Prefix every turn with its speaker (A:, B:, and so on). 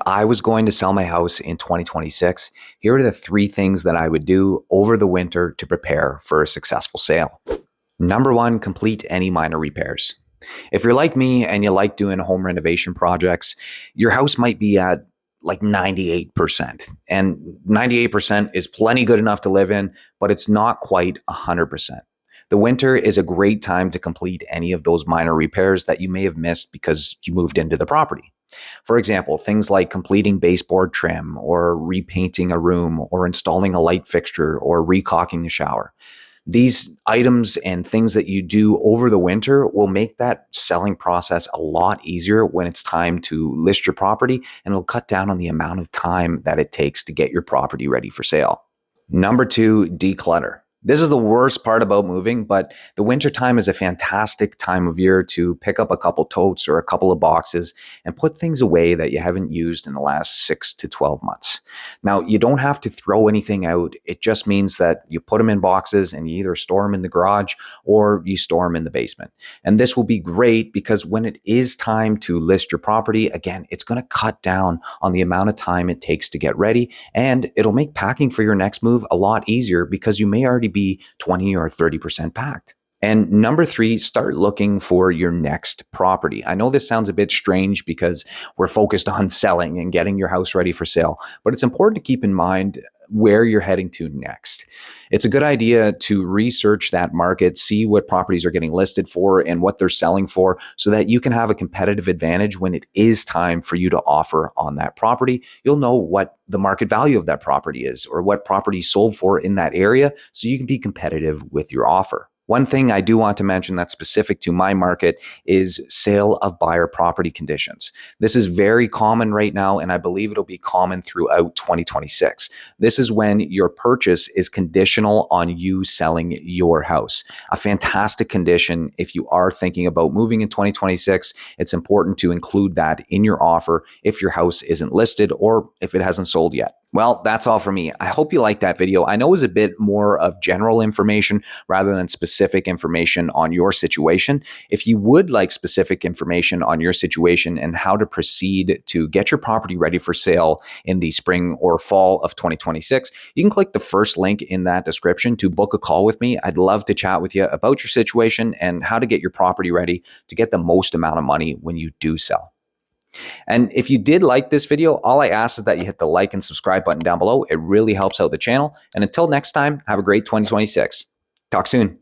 A: If I was going to sell my house in 2026, here are the three things that I would do over the winter to prepare for a successful sale. Number one, complete any minor repairs. If you're like me and you like doing home renovation projects, your house might be at like 98%. And 98% is plenty good enough to live in, but it's not quite 100%. The winter is a great time to complete any of those minor repairs that you may have missed because you moved into the property. For example, things like completing baseboard trim or repainting a room or installing a light fixture or recaulking the shower. These items and things that you do over the winter will make that selling process a lot easier when it's time to list your property, and it'll cut down on the amount of time that it takes to get your property ready for sale. Number two, declutter. This is the worst part about moving, but the winter time is a fantastic time of year to pick up a couple totes or a couple of boxes and put things away that you haven't used in the last 6 to 12 months. Now, you don't have to throw anything out. It just means that you put them in boxes and you either store them in the garage or you store them in the basement. And this will be great because when it is time to list your property, again, it's going to cut down on the amount of time it takes to get ready, and it'll make packing for your next move a lot easier because you may already be 20 or 30% packed. And number three, start looking for your next property. I know this sounds a bit strange because we're focused on selling and getting your house ready for sale, but it's important to keep in mind where you're heading to next. It's a good idea to research that market, see what properties are getting listed for and what they're selling for so that you can have a competitive advantage when it is time for you to offer on that property. You'll know what the market value of that property is or what property sold for in that area so you can be competitive with your offer. One thing I do want to mention that's specific to my market is sale of buyer property conditions. This is very common right now, and I believe it'll be common throughout 2026. This is when your purchase is conditional on you selling your house. A fantastic condition if you are thinking about moving in 2026. It's important to include that in your offer if your house isn't listed or if it hasn't sold yet. Well, that's all for me. I hope you liked that video. I know it was a bit more of general information rather than specific information on your situation. If you would like specific information on your situation and how to proceed to get your property ready for sale in the spring or fall of 2026, you can click the first link in that description to book a call with me. I'd love to chat with you about your situation and how to get your property ready to get the most amount of money when you do sell. And if you did like this video, all I ask is that you hit the like and subscribe button down below. It really helps out the channel. And until next time, have a great 2026. Talk soon.